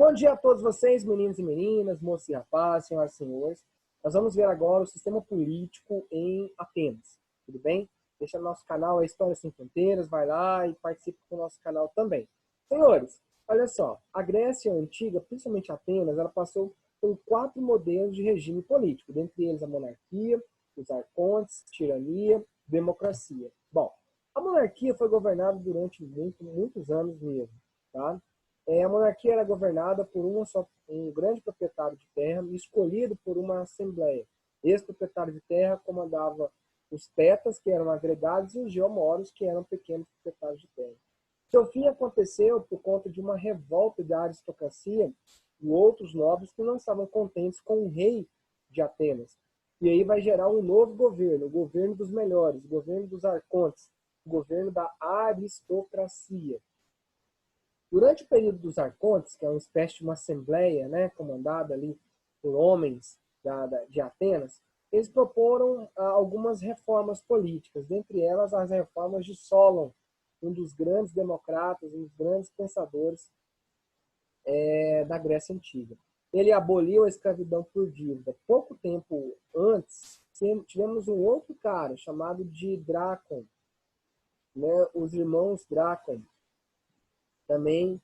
Bom dia a todos vocês, meninos e meninas, moços e rapazes, senhoras e senhores. Nós vamos ver agora o sistema político em Atenas, tudo bem? Deixa no nosso canal a História Sem Fronteiras, vai lá e participe do nosso canal também. Senhores, olha só, a Grécia Antiga, principalmente Atenas, ela passou por 4 modelos de regime político, dentre eles a monarquia, os arcontes, tirania, democracia. Bom, a monarquia foi governada durante muitos anos mesmo, tá? A monarquia era governada por um grande proprietário de terra, escolhido por uma assembleia. Esse proprietário de terra comandava os tetas, que eram agregados, e os geomoros, que eram pequenos proprietários de terra. Seu fim aconteceu por conta de uma revolta da aristocracia e outros nobres que não estavam contentes com o rei de Atenas. E aí vai gerar um novo governo, o governo dos melhores, o governo dos arcontes, o governo da aristocracia. Durante o período dos arcontes, que é uma espécie de uma assembleia, né, comandada ali por homens de Atenas, eles proporam algumas reformas políticas, dentre elas as reformas de Solon, um dos grandes democratas, um dos grandes pensadores da Grécia Antiga. Ele aboliu a escravidão por dívida. Pouco tempo antes, tivemos um outro cara chamado de Drácon, né, os irmãos Drácon. Também,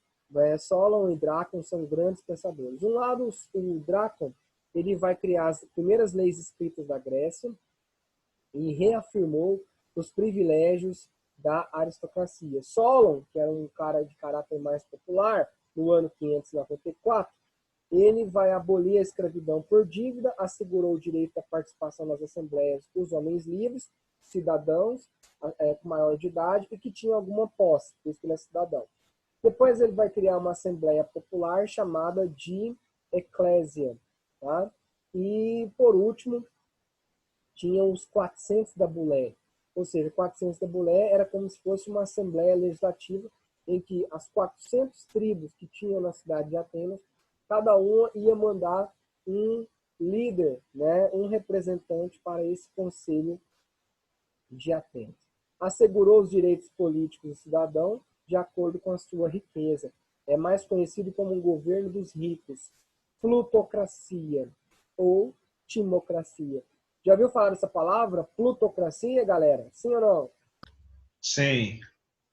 Solon e Drácon são grandes pensadores. Um lado, o Drácon, ele vai criar as primeiras leis escritas da Grécia e reafirmou os privilégios da aristocracia. Solon, que era um cara de caráter mais popular, no ano 594, ele vai abolir a escravidão por dívida, assegurou o direito à participação nas assembleias dos homens livres, cidadãos com maior de idade e que tinham alguma posse, por isso que ele é cidadão. Depois ele vai criar uma assembleia popular chamada de eclésia. Tá? E, por último, tinham os 400 da Bulé. Ou seja, 400 da Bulé era como se fosse uma assembleia legislativa em que as 400 tribos que tinham na cidade de Atenas, cada uma ia mandar um líder, né, um representante para esse conselho de Atenas. Assegurou os direitos políticos do cidadão de acordo com a sua riqueza. É mais conhecido como um governo dos ricos, plutocracia ou timocracia. Já ouviu falar dessa palavra? Plutocracia, galera? Sim ou não? Sim.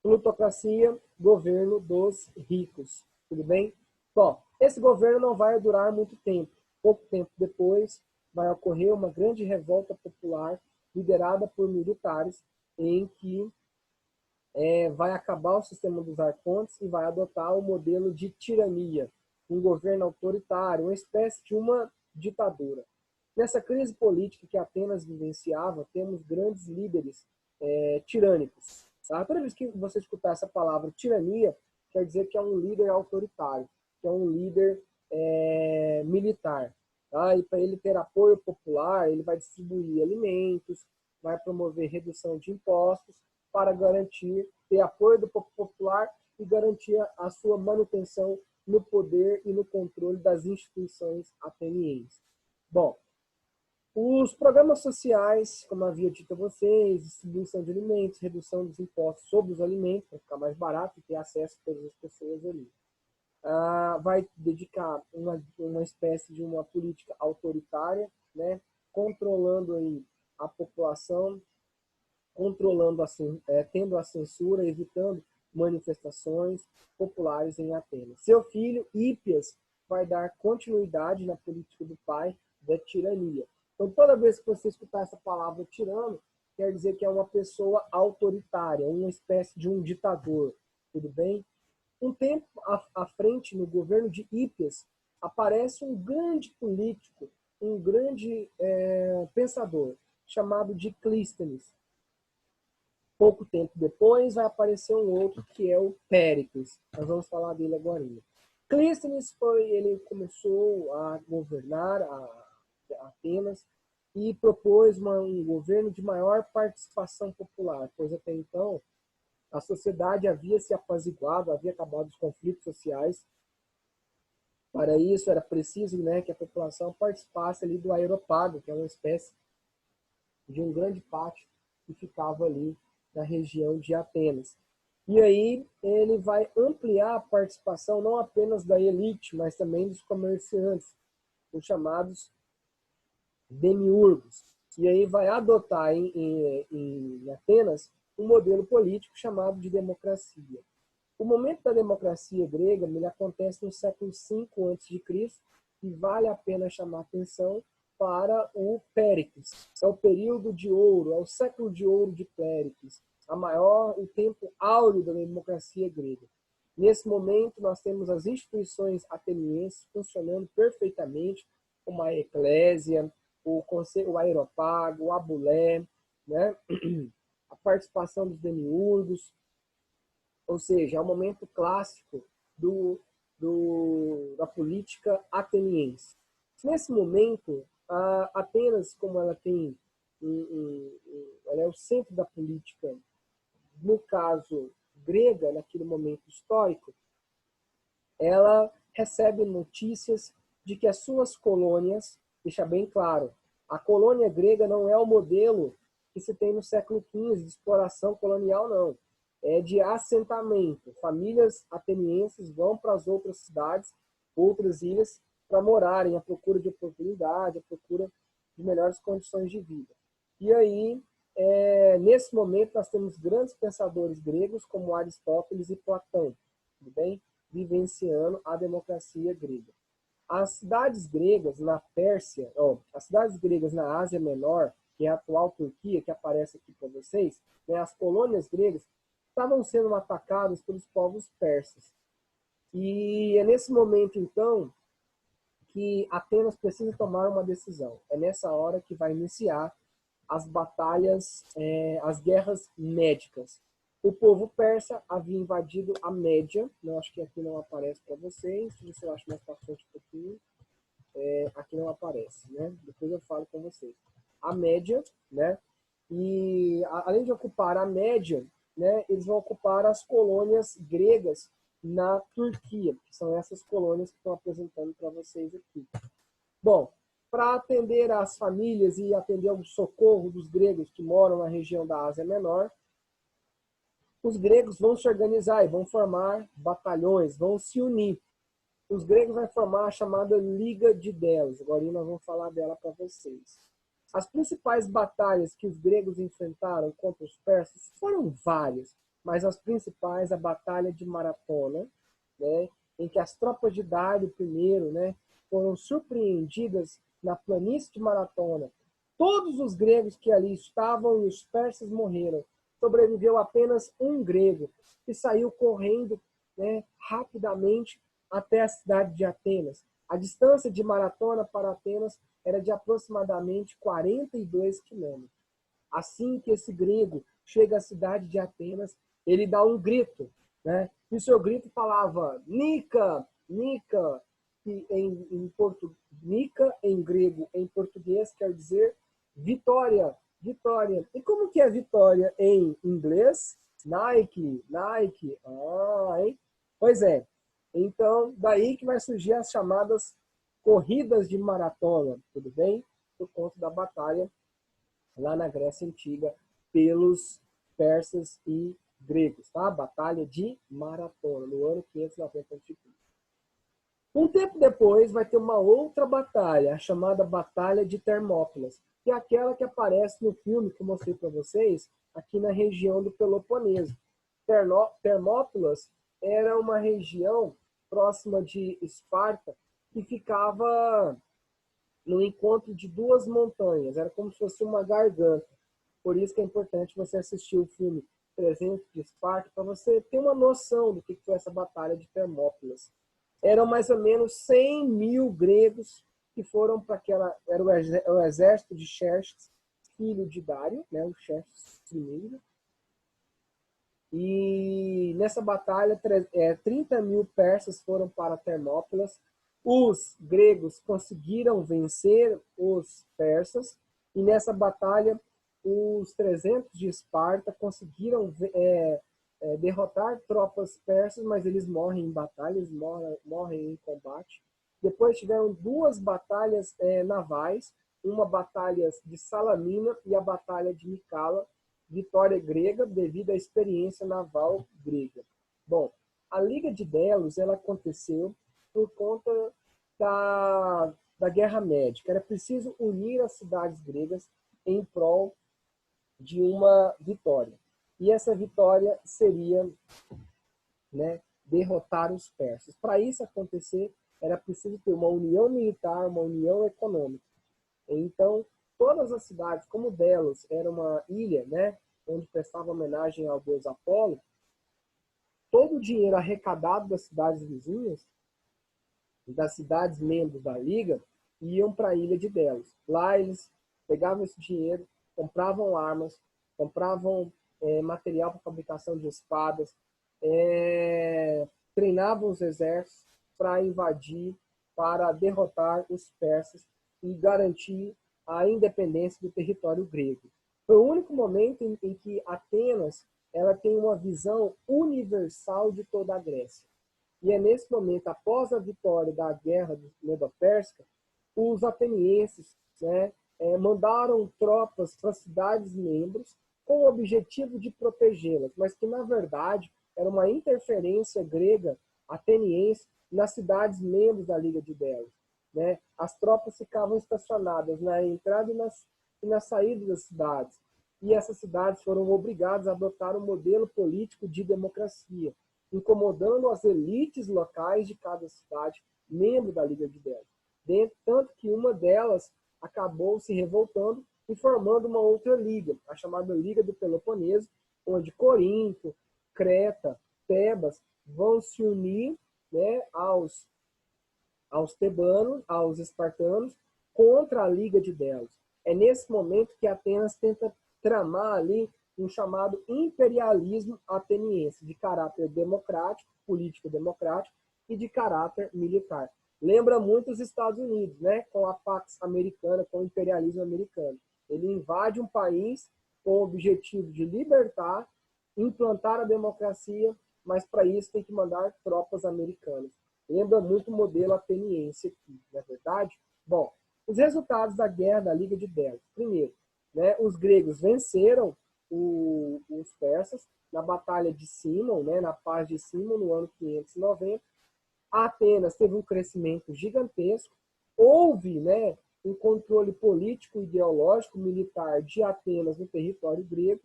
Plutocracia, governo dos ricos. Tudo bem? Bom, esse governo não vai durar muito tempo. Pouco tempo depois, vai ocorrer uma grande revolta popular liderada por militares em que vai acabar o sistema dos arcontes e vai adotar o modelo de tirania, um governo autoritário, uma espécie de uma ditadura. Nessa crise política que Atenas vivenciava, temos grandes líderes tirânicos. Tá? Toda vez que você escutar essa palavra tirania, quer dizer que é um líder autoritário, que é um líder militar. Tá? E para ele ter apoio popular, ele vai distribuir alimentos, vai promover redução de impostos, para garantir, ter apoio do povo popular e garantir a sua manutenção no poder e no controle das instituições atenienses. Bom, os programas sociais, como havia dito a vocês, distribuição de alimentos, redução dos impostos sobre os alimentos, para ficar mais barato e ter acesso a todas as pessoas ali. Vai dedicar uma espécie de uma política autoritária, né, controlando aí a população, controlando tendo a censura, evitando manifestações populares em Atenas. Seu filho, Hípias, vai dar continuidade na política do pai da tirania. Então, toda vez que você escutar essa palavra tirano, quer dizer que é uma pessoa autoritária, uma espécie de um ditador. Tudo bem? Um tempo à frente, no governo de Hípias, aparece um grande político, um grande pensador, chamado de Clístenes. Pouco tempo depois vai aparecer um outro que é o Péricles. Nós vamos falar dele agora. Clístenes ele começou a governar Atenas e propôs um governo de maior participação popular, pois até então a sociedade havia se apaziguado, havia acabado os conflitos sociais. Para isso era preciso, né, que a população participasse ali do Aeropágo, que é uma espécie de um grande pátio que ficava ali na região de Atenas. E aí ele vai ampliar a participação não apenas da elite, mas também dos comerciantes, os chamados demiurgos. E aí vai adotar em Atenas um modelo político chamado de democracia. O momento da democracia grega ele acontece no século V a.C. e vale a pena chamar atenção para o Péricles. É o período de ouro, é o século de ouro de Péricles, o tempo áureo da democracia grega. Nesse momento, nós temos as instituições atenienses funcionando perfeitamente, como a eclésia, o aeropago, o abulé, né? A participação dos demiurgos, ou seja, é o momento clássico da política ateniense. Nesse momento, Atenas, como ela tem ela é o centro da política, no caso grega, naquele momento histórico, ela recebe notícias de que as suas colônias, deixa bem claro, a colônia grega não é o modelo que se tem no século XV de exploração colonial, não. É de assentamento. Famílias atenienses vão para as outras cidades, outras ilhas, para morarem à procura de oportunidade, à procura de melhores condições de vida. E aí, nesse momento, nós temos grandes pensadores gregos como Aristóteles e Platão, tudo bem? Vivenciando a democracia grega. As cidades gregas na Pérsia, as cidades gregas na Ásia Menor, que é a atual Turquia, que aparece aqui para vocês, né, as colônias gregas estavam sendo atacadas pelos povos persas. E é nesse momento, então, que Atenas precisa tomar uma decisão. É nessa hora que vai iniciar as batalhas, as guerras médicas. O povo persa havia invadido a Média, eu acho que aqui não aparece para vocês, se você acha mais para frente um pouquinho, aqui não aparece, né? Depois eu falo com vocês. A Média, né? E além de ocupar a Média, né, eles vão ocupar as colônias gregas na Turquia, que são essas colônias que estão apresentando para vocês aqui. Bom, para atender às famílias e atender ao socorro dos gregos que moram na região da Ásia Menor, os gregos vão se organizar e vão formar batalhões, vão se unir. Os gregos vão formar a chamada Liga de Delos. Agora nós vamos falar dela para vocês. As principais batalhas que os gregos enfrentaram contra os persas foram várias, mas as principais, a Batalha de Maratona, né, em que as tropas de Dário I, né, foram surpreendidas na planície de Maratona. Todos os gregos que ali estavam e os persas morreram. Sobreviveu apenas um grego, que saiu correndo, né, rapidamente até a cidade de Atenas. A distância de Maratona para Atenas era de aproximadamente 42 quilômetros. Assim que esse grego chega à cidade de Atenas, ele dá um grito, né? E o seu grito falava Nika, Nika, que Nika em grego, em português quer dizer vitória, vitória. E como que é vitória em inglês? Nike, Nike. Hein? Pois é. Então, daí que vai surgir as chamadas corridas de maratona, tudo bem? Por conta da batalha lá na Grécia Antiga pelos persas e gregos, tá? Batalha de Maratona, no ano 590 a.C. Um tempo depois vai ter uma outra batalha, a chamada Batalha de Termópilas, que é aquela que aparece no filme que eu mostrei para vocês, aqui na região do Peloponeso. Termópilas era uma região próxima de Esparta que ficava no encontro de duas montanhas, era como se fosse uma garganta. Por isso que é importante você assistir o filme 300 de Esparta, para você ter uma noção do que foi essa batalha de Termópilas. Eram mais ou menos 100 mil gregos que foram para aquela... Era o exército de Xerxes, filho de Dário, né, o Xerxes I. E nessa batalha, 30 mil persas foram para Termópilas. Os gregos conseguiram vencer os persas. E nessa batalha, os 300 de Esparta conseguiram derrotar tropas persas, mas eles morrem em batalha, eles morrem em combate. Depois tiveram duas batalhas navais, uma batalha de Salamina e a batalha de Micala, vitória grega devido à experiência naval grega. Bom, a Liga de Delos ela aconteceu por conta da Guerra Médica. Era preciso unir as cidades gregas em prol de uma vitória. E essa vitória seria, né, derrotar os persas. Para isso acontecer, era preciso ter uma união militar, uma união econômica. Então, todas as cidades, como Delos era uma ilha, né, onde prestava homenagem ao deus Apolo, todo o dinheiro arrecadado das cidades vizinhas, das cidades membros da Liga, iam para a ilha de Delos. Lá eles pegavam esse dinheiro, compravam armas, compravam material para fabricação de espadas, treinavam os exércitos para invadir, para derrotar os persas e garantir a independência do território grego. Foi o único momento em que Atenas ela tem uma visão universal de toda a Grécia. E é nesse momento, após a vitória da guerra Medo-Pérsica, os atenienses, né, mandaram tropas para cidades membros com o objetivo de protegê-las, mas que, na verdade, era uma interferência grega ateniense nas cidades membros da Liga de Delos. Né? As tropas ficavam estacionadas na entrada e na saída das cidades. E essas cidades foram obrigadas a adotar um modelo político de democracia, incomodando as elites locais de cada cidade, membro da Liga de Delos. Tanto que uma delas acabou se revoltando e formando uma outra liga, a chamada Liga do Peloponeso, onde Corinto, Creta, Tebas vão se unir, né, aos tebanos, aos espartanos, contra a Liga de Delos. É nesse momento que Atenas tenta tramar ali um chamado imperialismo ateniense, de caráter democrático, político-democrático e de caráter militar. Lembra muito os Estados Unidos, né? Com a Pax Americana, com o imperialismo americano. Ele invade um país com o objetivo de libertar, implantar a democracia, mas para isso tem que mandar tropas americanas. Lembra muito o modelo ateniense aqui, não é verdade? Bom, os resultados da guerra da Liga de Delos. Primeiro, né, os gregos venceram os persas na Batalha de Símon, né, na Paz de Símon, no ano 590. Atenas teve um crescimento gigantesco. Houve, né, um controle político, ideológico, militar de Atenas no território grego,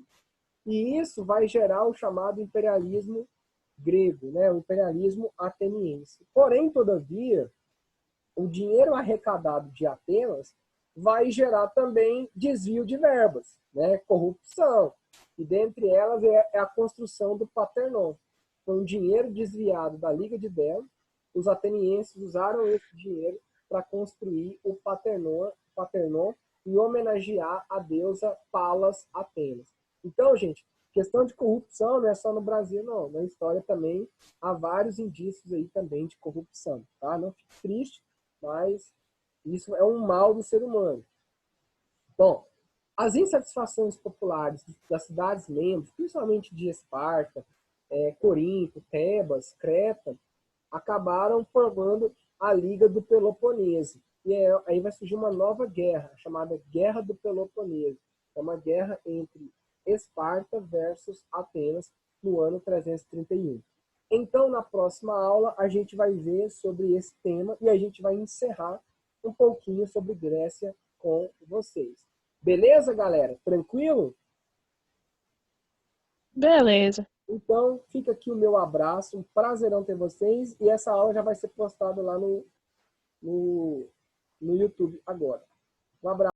e isso vai gerar o chamado imperialismo grego, né, o imperialismo ateniense. Porém, todavia, o dinheiro arrecadado de Atenas vai gerar também desvio de verbas, né, corrupção, e dentre elas é a construção do Paternon. Foi um dinheiro desviado da Liga de Delos, os atenienses usaram esse dinheiro para construir o Paternon e homenagear a deusa Palas Atenas. Então, gente, questão de corrupção não é só no Brasil, não. Na história também há vários indícios aí também de corrupção, tá? Não fique triste, mas isso é um mal do ser humano. Bom, as insatisfações populares das cidades membros, principalmente de Esparta, Corinto, Tebas, Creta, acabaram formando a Liga do Peloponeso. E aí vai surgir uma nova guerra, chamada Guerra do Peloponeso. É uma guerra entre Esparta versus Atenas no ano 331. Então, na próxima aula, a gente vai ver sobre esse tema e a gente vai encerrar um pouquinho sobre Grécia com vocês. Beleza, galera? Tranquilo? Beleza. Então, fica aqui o meu abraço. Um prazerão ter vocês. E essa aula já vai ser postada lá no YouTube agora. Um abraço.